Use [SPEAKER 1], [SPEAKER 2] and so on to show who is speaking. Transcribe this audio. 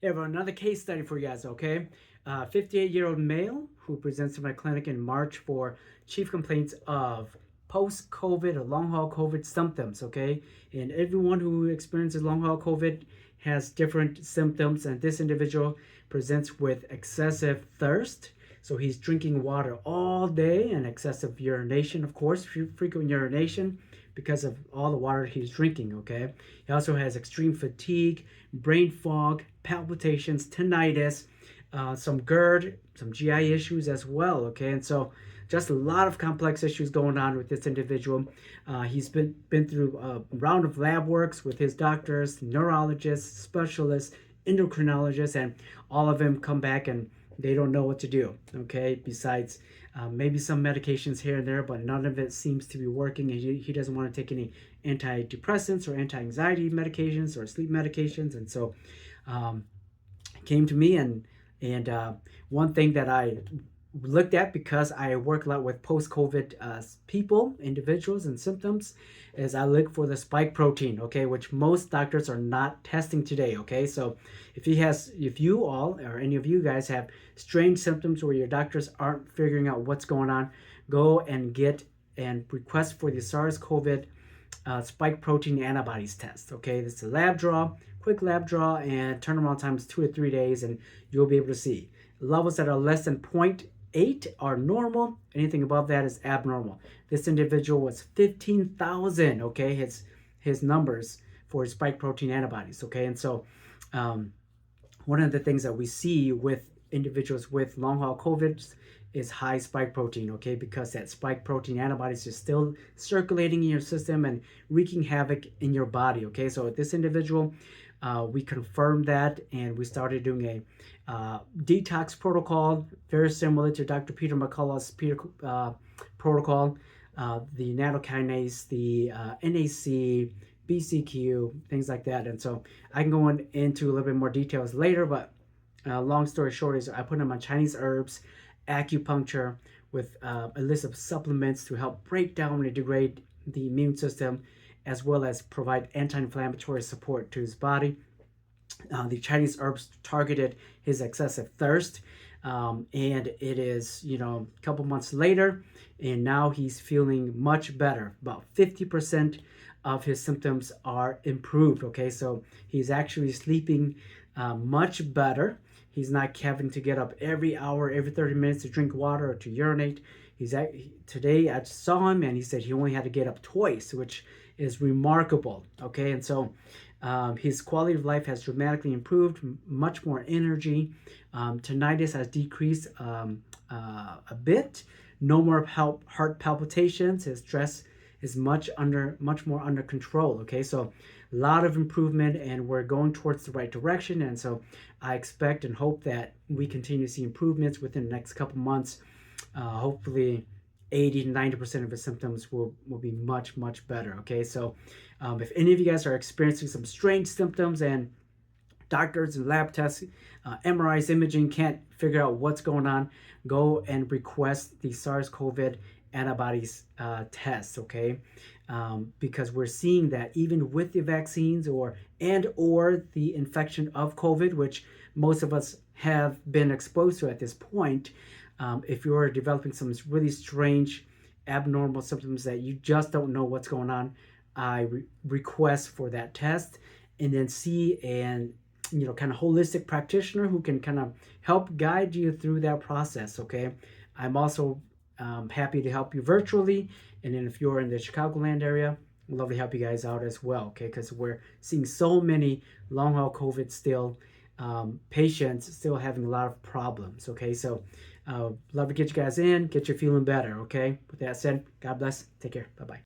[SPEAKER 1] Hey everyone, another case study for you guys, okay? 58-year-old male who presents to my clinic in March for chief complaints of post-COVID or long-haul COVID symptoms, okay? And everyone who experiences long-haul COVID has different symptoms, and this individual presents with excessive thirst. So he's drinking water all day and excessive urination, of course, frequent urination because of all the water he's drinking, okay? He also has extreme fatigue, brain fog, palpitations, tinnitus, some GERD, some GI issues as well, okay? And so just a lot of complex issues going on with this individual. He's been through a round of lab works with his doctors, neurologists, specialists, endocrinologists, and all of them come back and they don't know what to do, okay? Besides maybe some medications here and there, but none of it seems to be working. And he doesn't want to take any antidepressants or anti-anxiety medications or sleep medications. And so came to me, and one thing that I looked at, because I work a lot with post-COVID people, individuals, and symptoms, is I look for the spike protein, okay, which most doctors are not testing today, okay? So if you all or any of you guys have strange symptoms where your doctors aren't figuring out what's going on, go and get and request for the SARS-CoV spike protein antibodies test, okay? This is a lab draw, quick lab draw, and turnaround time is 2 to 3 days, and you'll be able to see levels that are less than 0.8 are normal. Anything above that is abnormal. This individual was 15,000, okay, his numbers for his spike protein antibodies, okay? And so one of the things that we see with individuals with long haul COVID is high spike protein, okay, because that spike protein antibodies is still circulating in your system and wreaking havoc in your body, okay? So with this individual, we confirmed that, and we started doing a detox protocol very similar to Dr. Peter McCullough's protocol, the nattokinase, the NAC, BCQ, things like that. And so I can go into a little bit more details later, but long story short is I put him on Chinese herbs, acupuncture, with a list of supplements to help break down and degrade the immune system, as well as provide anti-inflammatory support to his body. The Chinese herbs targeted his excessive thirst, and it is, a couple months later, and now he's feeling much better. About 50% of his symptoms are improved, okay? So he's actually sleeping much better. He's not having to get up every hour, every 30 minutes to drink water or to urinate. Today I saw him, and he said he only had to get up twice, which is remarkable, okay? And so his quality of life has dramatically improved, much more energy. Tinnitus has decreased a bit. No more heart palpitations. His stress is much more under control, okay? So a lot of improvement, and we're going towards the right direction. And so I expect and hope that we continue to see improvements within the next couple months. Hopefully 80 to 90% of his symptoms will be much better, okay? So if any of you guys are experiencing some strange symptoms and doctors and lab tests, MRIs, imaging can't figure out what's going on, go and request the SARS-CoV antibodies test, okay? Because we're seeing that even with the vaccines or the infection of COVID, which most of us have been exposed to at this point, if you're developing some really strange, abnormal symptoms that you just don't know what's going on, I request for that test, and then see an kind of holistic practitioner who can kind of help guide you through that process, okay? I'm also happy to help you virtually, and then if you're in the Chicagoland area, I'd love to help you guys out as well, okay? Because we're seeing so many long haul COVID still, patients still having a lot of problems, okay? So love to get you guys in, get you feeling better, okay? With that said, God bless, take care, bye-bye.